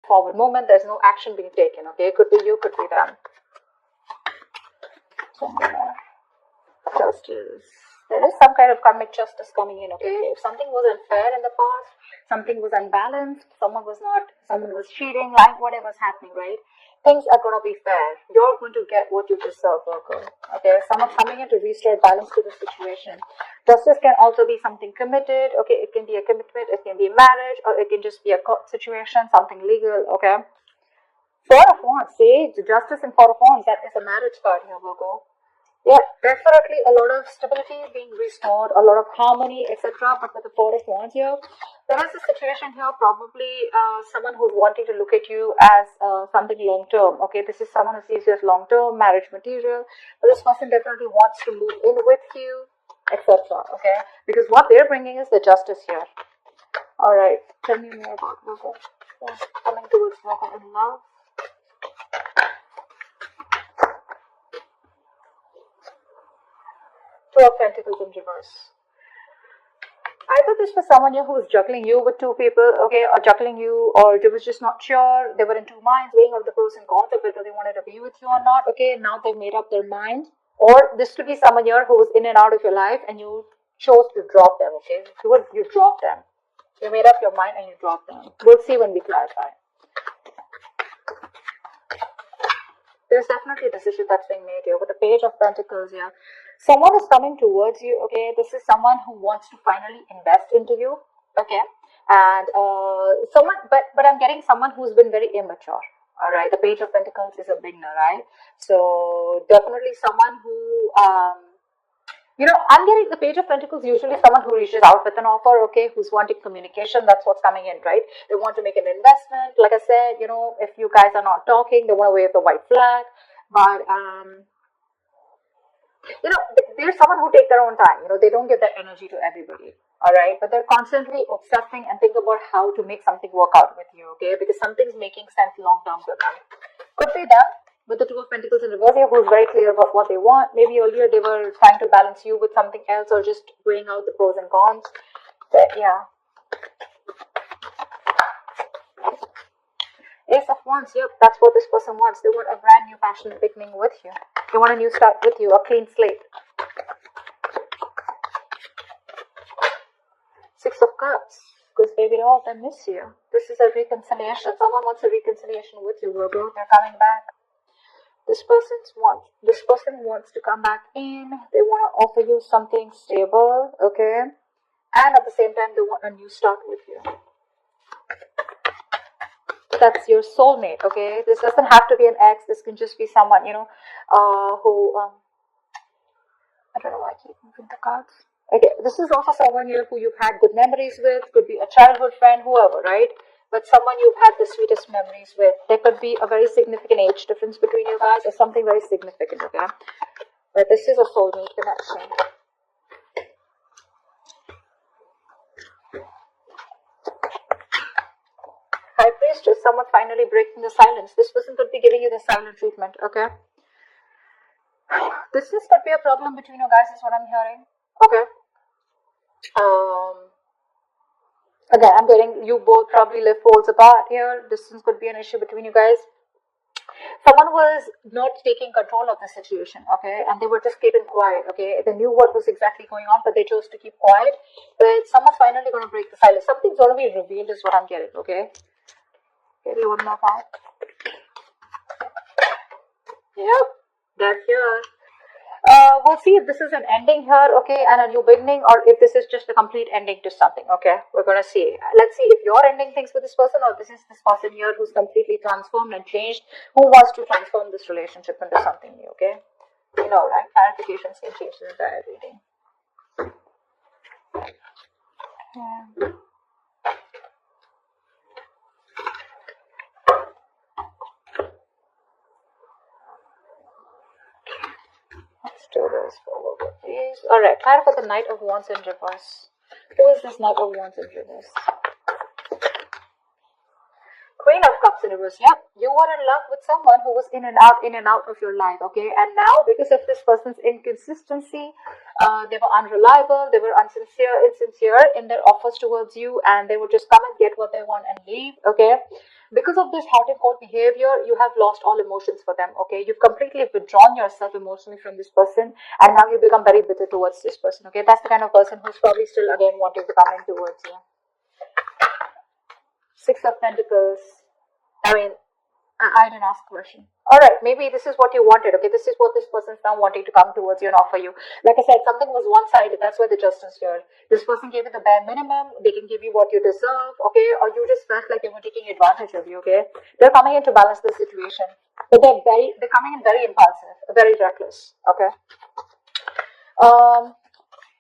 forward movement. There's no action being taken. Okay, could be you, could be them. Justice. There is some kind of karmic justice coming in. Okay, if something was unfair in the past, something was unbalanced, someone was cheating, like whatever's happening, right? Things are going to be fair. You're going to get what you deserve, Virgo. Okay, someone's coming in to restore balance to the situation. Justice can also be something committed. Okay, it can be a commitment, it can be marriage, or it can just be a court situation, something legal. Okay. Four of Wands, see, the Justice and Four of Wands, that is a marriage card here, Virgo. Yeah, definitely a lot of stability being restored, a lot of harmony, etc. But with the Four of Wands here, there is a situation here, probably someone who's wanting to look at you as something long term. Okay, this is someone who sees you as long term marriage material. But this person definitely wants to move in with you, etc. Okay, because what they're bringing is the Justice here. All right, tell me more about Virgo. Yeah, coming towards Virgo in love. Two of Pentacles in reverse. Either this was someone here who was juggling you with two people, okay, or juggling you, or they was just not sure. They were in two minds, weighing out the pros and cons of whether they wanted to be with you or not. Okay, now they've made up their mind. Or this could be someone here who was in and out of your life, and you chose to drop them. Okay, you dropped them. You made up your mind and you dropped them. We'll see when we clarify. There's definitely a decision that's being made here with the Page of Pentacles here. Someone is coming towards you, okay? This is someone who wants to finally invest into you, okay? And but I'm getting someone who's been very immature, all right? The Page of Pentacles is a beginner, right? So definitely someone who, I'm getting the Page of Pentacles, usually someone who reaches out with an offer, okay, who's wanting communication, that's what's coming in, right? They want to make an investment. Like I said, if you guys are not talking, they want to wave the white flag. But, there's someone who take their own time. They don't give that energy to everybody, all right? But they're constantly obsessing and think about how to make something work out with you, okay? Because something's making sense long-term for them. Could be them. With the Two of Pentacles in reverse here, who's very clear about what they want. Maybe earlier they were trying to balance you with something else or just weighing out the pros and cons. But yeah. Ace of Wands, yep, that's what this person wants. They want a brand new passionate beginning with you. They want a new start with you, a clean slate. Six of Cups. Because baby doll, they miss you. This is a reconciliation. Someone wants a reconciliation with you, Virgo. They're coming back. This person wants to come back in. They want to offer you something stable, okay? And at the same time, they want a new start with you. That's your soulmate, okay? This doesn't have to be an ex. This can just be someone, who, I don't know why I keep moving the cards. Okay, this is also someone here who you've had good memories with. Could be a childhood friend, whoever, right? But someone you've had the sweetest memories with. There could be a very significant age difference between you guys or something very significant, okay? But this is a soulmate connection. High Priestess, someone finally breaking the silence. This person could be giving you the silent treatment, okay? This could be a problem between you guys is what I'm hearing. Okay. Again, I'm getting you both probably live poles apart here. Distance could be an issue between you guys. Someone was not taking control of the situation, okay? And they were just keeping quiet, okay? They knew what was exactly going on, but they chose to keep quiet. But someone's finally going to break the silence. Something's going to be revealed is what I'm getting, okay? Maybe one more card. Yep, they're here. We'll see if this is an ending here, okay, and a new beginning, or if this is just a complete ending to something, okay? We're gonna see. Let's see if you're ending things with this person, or this is this person here who's completely transformed and changed, who wants to transform this relationship into something new, okay? Right? Clarifications can change the entire reading. Yeah. Let's do this forward, please. Alright, clarify the Knight of Wands in reverse. Who is this Knight of Wands in reverse? Queen of Cups in reverse. Yep, you were in love with someone who was in and out of your life, okay? And now, because of this person's inconsistency, they were unreliable, they were insincere in their offers towards you, and they would just come and get what they want and leave, okay? Because of this hot and cold behavior, you have lost all emotions for them, okay? You've completely withdrawn yourself emotionally from this person, and now you become very bitter towards this person, okay? That's the kind of person who's probably still again wanting to come in towards you. Six of Pentacles. I mean, I didn't ask a question. Alright, maybe this is what you wanted, okay? This is what this person's now wanting to come towards you and offer you. Like I said, something was one-sided. That's why the justice here. This person gave you the bare minimum. They can give you what you deserve, okay? Or you just felt like they were taking advantage of you, okay? They're coming in to balance the situation. But they're coming in very impulsive, very reckless, okay?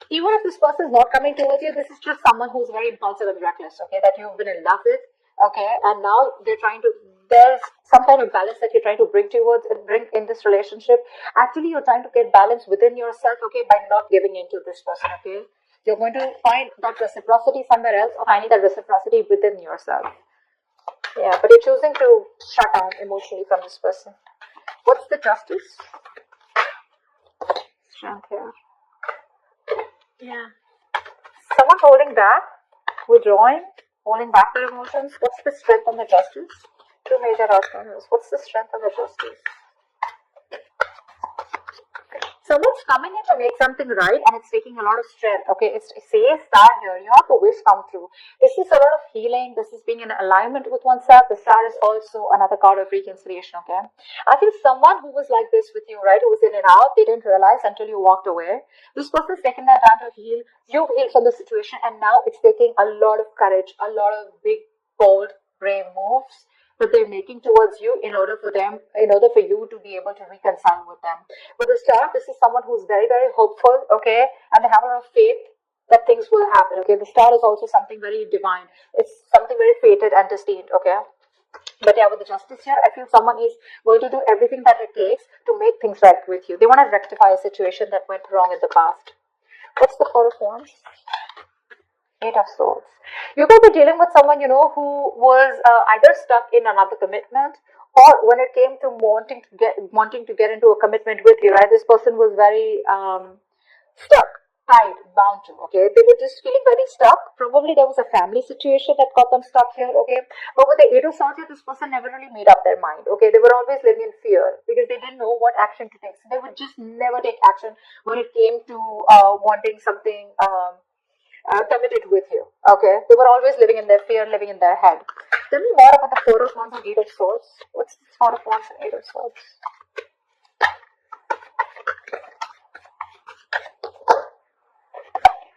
Even if this person is not coming towards you, this is just someone who's very impulsive and reckless, okay? That you've been in love with, okay? And now there's some kind of balance that you're trying to bring in this relationship. Actually, you're trying to get balance within yourself, okay, by not giving in to this person, okay? You're going to find that reciprocity somewhere else, or finding that reciprocity within yourself. Yeah, but you're choosing to shut down emotionally from this person. What's the justice? Strength here. Yeah. Someone holding back, withdrawing, holding back their emotions. What's the strength and the justice? Two major arcanas. What's the strength and the justice? Someone's coming in to make something right, and it's taking a lot of strength. Okay, it says star here. You have a wish come true. This is a lot of healing. This is being in alignment with oneself. The star is also another card of reconciliation. Okay, I feel someone who was like this with you, right? Who was in and out. They didn't realize until you walked away. This person's taken their time to heal. You've healed from the situation, and now it's taking a lot of courage, a lot of big, bold, brave moves that they're making towards you in order for you to be able to reconcile with them. With the star, this is someone who's very, very hopeful, okay, and they have a lot of faith that things will happen, okay. The star is also something very divine. It's something very fated and destined, okay. But yeah, with the justice here, I feel someone is going to do everything that it takes to make things right with you. They want to rectify a situation that went wrong in the past. What's the Four of Wands? Eight of Swords. You could be dealing with someone, who was either stuck in another commitment, or when it came to wanting to get into a commitment with you, right? This person was very stuck, tied, bound to. Okay, they were just feeling very stuck. Probably there was a family situation that got them stuck here. Okay, but with the Eight of Swords, this person never really made up their mind. Okay, they were always living in fear because they didn't know what action to take. So they would just never take action when it came to wanting something. Committed with you. Okay, they were always living in their fear, living in their head. Tell me more about the Four of Wands and Eight of Swords. What's the Four of Wands and Eight of Swords?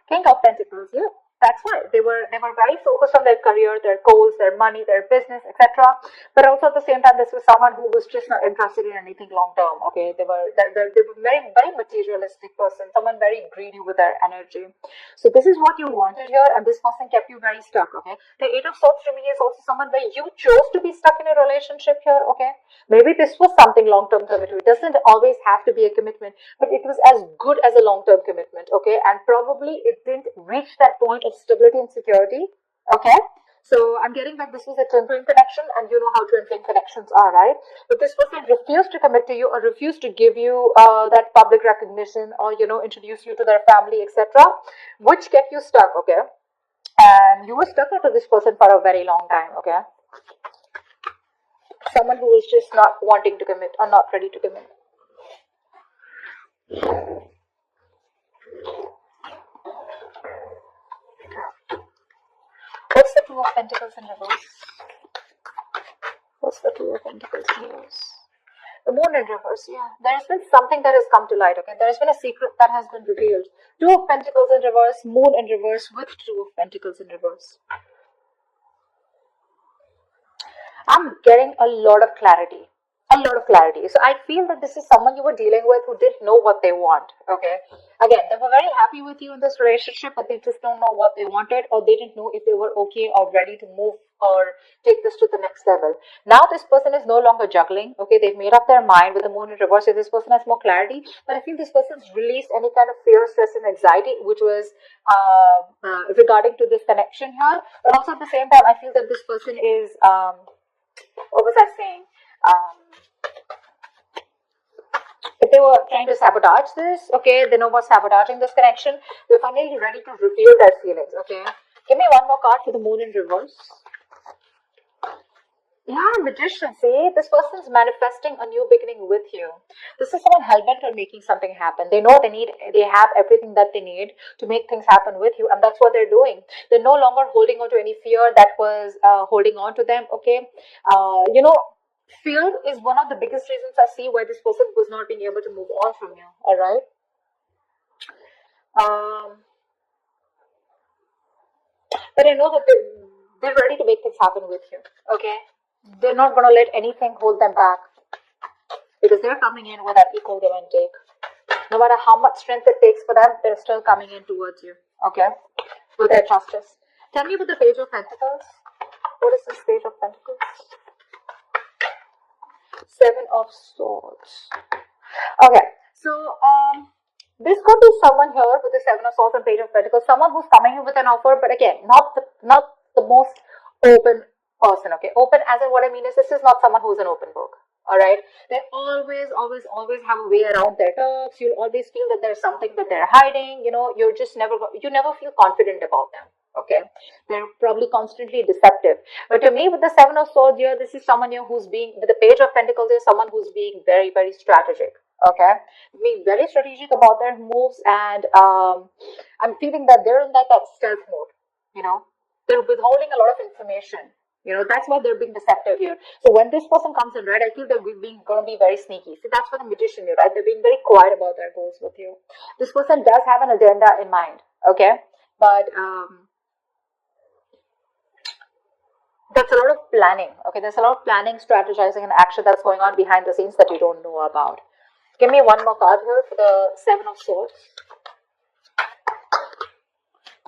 King of Pentacles. Yeah, that's why they were very focused on their career, their goals, their money, their business, etc. But also at the same time, this was someone who was just not interested in anything long term. Okay, they were very, very materialistic person, someone very greedy with their energy. So this is what you wanted here, and this person kept you very stuck. Okay, the Eight of Swords to me is also someone where you chose to be stuck in a relationship here. Okay, maybe this was something long term commitment. It doesn't always have to be a commitment, but it was as good as a long term commitment. Okay, and probably it didn't reach that point of stability and security. Okay, so I'm getting that this was a twin flame connection, and you know how twin flame connections are, right? But this person refused to commit to you, or refused to give you that public recognition, or introduce you to their family, etc., which kept you stuck. Okay, and you were stuck to this person for a very long time. Okay, someone who is just not wanting to commit or not ready to commit. What's the Two of Pentacles in reverse? What's the Two of Pentacles in reverse? The Moon in reverse, yeah. There has been something that has come to light, okay? There has been a secret that has been revealed. Two of Pentacles in reverse, Moon in reverse with Two of Pentacles in reverse. I'm getting a lot of clarity. So I feel that this is someone you were dealing with who didn't know what they want. Okay. Again, they were very happy with you in this relationship, but they just don't know what they wanted, or they didn't know if they were okay or ready to move or take this to the next level. Now this person is no longer juggling. Okay, they've made up their mind with the Moon in reverse. So this person has more clarity, but I feel this person's released any kind of fear, stress, and anxiety, which was regarding to this connection here. But also at the same time, I feel that this person is what was I saying? If they were trying to sabotage this, okay, they know about sabotaging this connection. They're finally ready to reveal their feelings, okay. Give me one more card for the Moon in reverse. Yeah, magician. See, this person's manifesting a new beginning with you. This is someone hell-bent on making something happen. They know they have everything that they need to make things happen with you, and that's what they're doing. They're no longer holding on to any fear that was holding on to them. Okay, fear is one of the biggest reasons I see why this person was not being able to move on from you. All right. Um, but I know that they're ready to make things happen with you. Okay, they're not going to let anything hold them back because they're coming in with an equal give and take. No matter how much strength it takes for them, they're still coming in towards you. Okay, with their justice. Tell me about the Page of Pentacles. What is this Page of Pentacles? Seven of Swords. Okay, so this could be someone here with the Seven of Swords and Page of Pentacles, someone who's coming in with an offer, but again, not the most open person. Okay, open as in what I mean is this is not someone who's an open book. All right, they always have a way around their talks. You'll always feel that there's something that they're hiding. You never feel confident about them. Okay, they're probably constantly deceptive. But to me, with the Seven of Swords here, this is someone here who's being, with the Page of Pentacles, is someone who's being very, very strategic. Okay, being very strategic about their moves, and I'm feeling that they're in that stealth mode. They're withholding a lot of information. That's why they're being deceptive here. So when this person comes in, right, I feel they're being going to be very sneaky. See, that's for the magician here, right? They're being very quiet about their goals with you. This person does have an agenda in mind, okay? But that's a lot of planning, okay? There's a lot of planning, strategizing, and action that's going on behind the scenes that you don't know about. Give me one more card here for the Seven of Swords.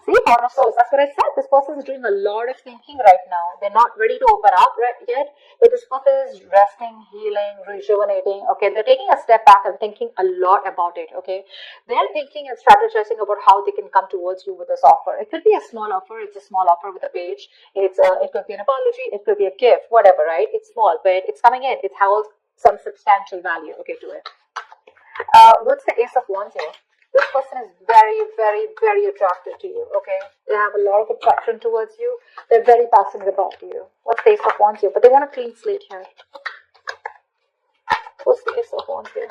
See, Four of Swords. That's what I said. This person is doing a lot of thinking right now. They're not ready to open up yet, but this person is resting, healing, rejuvenating. Okay, they're taking a step back and thinking a lot about it. Okay, they're thinking and strategizing about how they can come towards you with this offer. It could be a small offer. It's a small offer with a page. It could be an apology. It could be a gift. Whatever, right? It's small, but it's coming in. It holds some substantial value. Okay, to it. What's the Ace of Wands here? This person is very, very, very attracted to you, okay? They have a lot of attraction towards you. They're very passionate about you. What's the Ace of Wands here? But they want a clean slate here. What's the Ace of Wands here?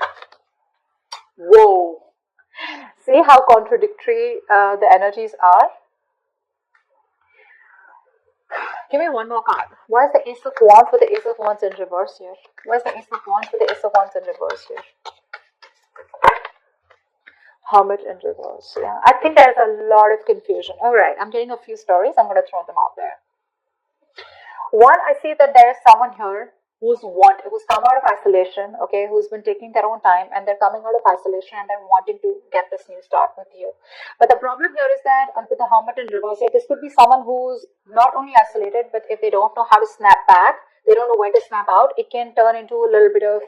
Whoa. See how contradictory the energies are? Give me one more card. Why is the Ace of Wands with the Ace of Wands in reverse here? Why is the Ace of Wands with the Ace of Wands in reverse here? Hermit in reverse. Yeah, I think there's a lot of confusion. All right, I'm getting a few stories. I'm going to throw them out there. One, I see that there is someone here who's come out of isolation. Okay, who's been taking their own time, and they're coming out of isolation and they're wanting to get this new start with you. But the problem here is that with the Hermit in reverse, this could be someone who's not only isolated, but if they don't know how to snap back, they don't know when to snap out, it can turn into a little bit of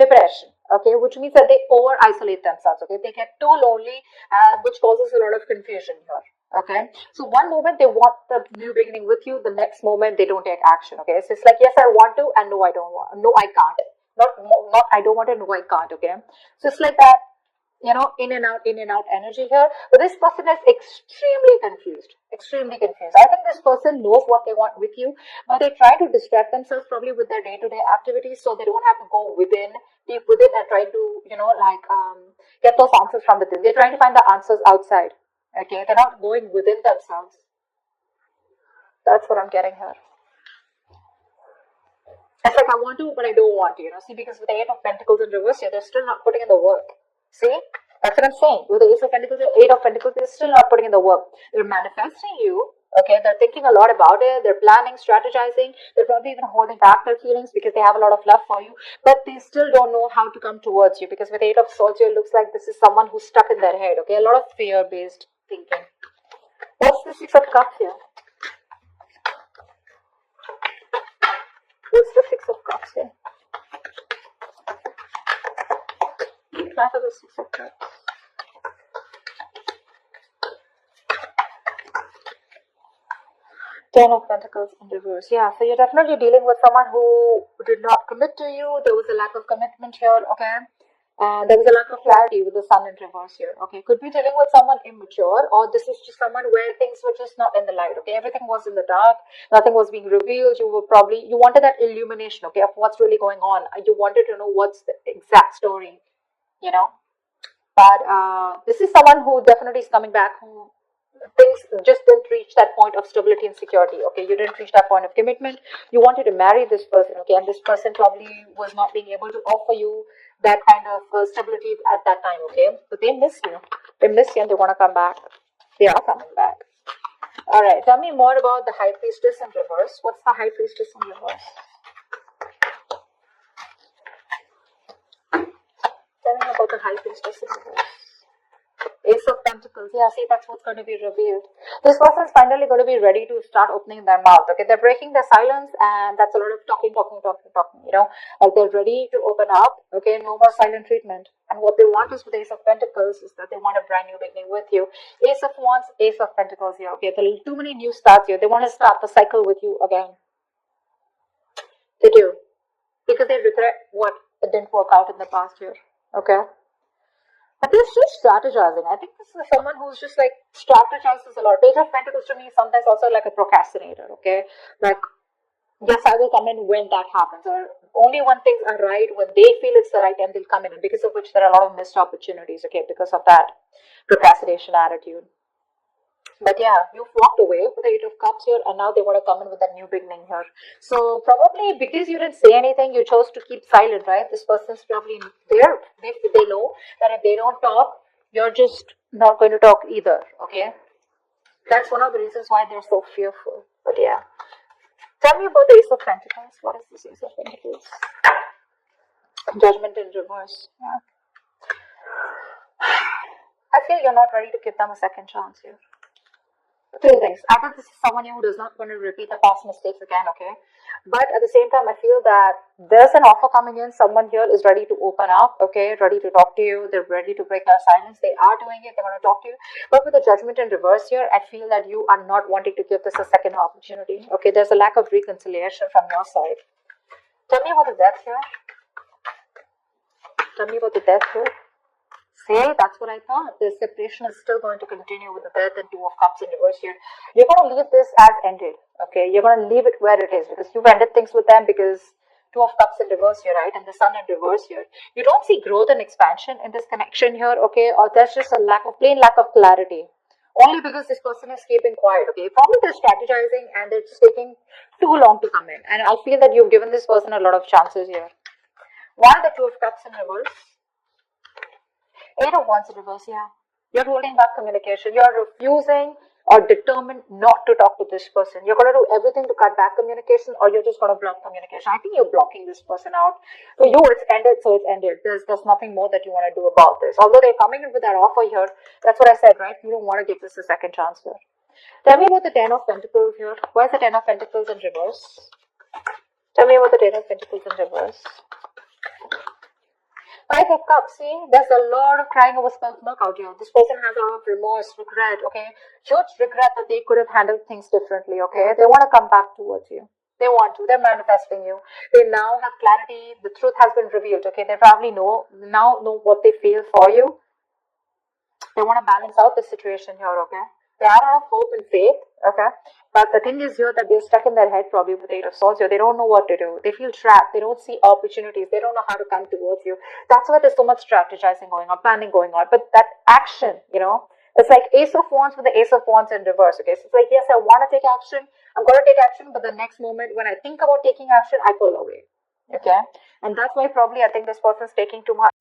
depression. Okay, which means that they over isolate themselves. Okay, they get too lonely, which causes a lot of confusion here. Okay, so one moment they want the new beginning with you, the next moment they don't take action. Okay, so it's like, yes, I want to, and no, I don't want. No, I can't. Not I don't want to. No, I can't. Okay, so it's like that. In and out energy here. But this person is extremely confused. Extremely confused. I think this person knows what they want with you, but they try to distract themselves probably with their day-to-day activities, so they don't have to go deep within, and try to, get those answers from within. They're trying to find the answers outside. Okay, they're not going within themselves. That's what I'm getting here. It's like I want to, but I don't want to. See, because with the Eight of Pentacles in reverse here, they're still not putting in the work. See, that's what I'm saying. With the Ace of Pentacles, the Eight of Pentacles, they're still not putting in the work. They're manifesting you. Okay, they're thinking a lot about it. They're planning, strategizing. They're probably even holding back their feelings because they have a lot of love for you. But they still don't know how to come towards you, because with Eight of Swords, it looks like this is someone who's stuck in their head. Okay, a lot of fear-based thinking. What's the Six of Cups here? What's the Six of Cups here? Try for the Six of Cups. Ten of Pentacles in reverse. Yeah, so you're definitely dealing with someone who did not commit to you. There was a lack of commitment here, okay? And there was a lack of clarity with the sun in reverse here. Okay, could be dealing with someone immature, or this is just someone where things were just not in the light. Okay, everything was in the dark, nothing was being revealed. You wanted that illumination, okay, of what's really going on. You wanted to know what's the exact story, you know. But this is someone who definitely is coming back, who things just didn't reach that point of stability and security. Okay, you didn't reach that point of commitment. You wanted to marry this person, okay, and this person probably was not being able to offer you that kind of stability at that time. Okay, but they miss you. They miss you, and they want to come back. They are coming back. All right, tell me more about the High Priestess in reverse. What's the High Priestess in reverse? Tell me about the High Priestess in reverse. Ace of Pentacles. Yeah, see, that's what's going to be revealed. This person's finally going to be ready to start opening their mouth. Okay, they're breaking their silence, and that's a lot of talking. You know, like they're ready to open up. Okay, no more silent treatment. And what they want is with Ace of Pentacles is that they want a brand new beginning with you. Ace of Wands, Ace of Pentacles here. Okay, there are too many new starts here. They want to start the cycle with you again. They do, because they regret what it didn't work out in the past year. Okay. But they're just strategizing. I think this is someone who's just like strategizes a lot. Page of Pentacles to me sometimes also like a procrastinator, okay? Like, yes, I will come in when that happens. Or only when things are right, when they feel it's the right time, they'll come in. And because of which there are a lot of missed opportunities, okay? Because of that procrastination attitude. But yeah, you've walked away with the Eight of Cups here, and now they want to come in with a new beginning here. So probably because you didn't say anything, you chose to keep silent, right? This person's probably there. They know that if they don't talk, you're just not going to talk either, okay? That's one of the reasons why they're so fearful. But yeah. Tell me about the Ace of Pentacles. What is this Ace of Pentacles? Judgment in reverse. Yeah. I feel you're not ready to give them a second chance here. Two things. Either this is someone who does not want to repeat the past mistakes again, okay? But at the same time, I feel that there's an offer coming in. Someone here is ready to open up, okay? Ready to talk to you. They're ready to break their silence. They are doing it. They want to talk to you. But with the Judgment in reverse here, I feel that you are not wanting to give this a second opportunity, okay? There's a lack of reconciliation from your side. Tell me about the Death here. Tell me about the Death here. See, that's what I thought. The separation is still going to continue with the Death and Two of Cups in reverse here. You're going to leave this as ended, okay? You're going to leave it where it is because you've ended things with them because Two of Cups in reverse here, right? And the Sun in reverse here. You don't see growth and expansion in this connection here, okay? Or there's just a plain lack of clarity. Only because this person is keeping quiet, okay? Probably they're strategizing and they're just taking too long to come in. And I feel that you've given this person a lot of chances here. Why the Two of Cups in reverse? Eight of Wands in reverse, yeah. You're holding back communication. You're refusing or determined not to talk to this person. You're going to do everything to cut back communication, or you're just going to block communication. I think you're blocking this person out. For you, it's ended, so it's ended. There's nothing more that you want to do about this. Although they're coming in with that offer here, that's what I said, right? You don't want to give this a second chance here. Tell me about the Ten of Pentacles here. Why is the Ten of Pentacles in reverse? Tell me about the Ten of Pentacles in reverse. Five of Cups, see, there's a lot of crying over spilled milk out here. This person has a lot of remorse, regret, okay? Huge regret that they could have handled things differently, okay? They want to come back towards you. They want to. They're manifesting you. They now have clarity. The truth has been revealed, okay? They probably know what they feel for you. They want to balance out the situation here, okay? They have a lot of hope and faith, okay? But the thing is here that they're stuck in their head probably with the Eight of Swords here. They don't know what to do. They feel trapped. They don't see opportunities. They don't know how to come towards you. That's why there's so much strategizing going on, planning going on. But that action, you know, it's like Ace of Wands with the Ace of Wands in reverse, okay? So it's like, yes, I want to take action. I'm going to take action. But the next moment when I think about taking action, I pull away, okay? And that's why probably I think this person's taking too much.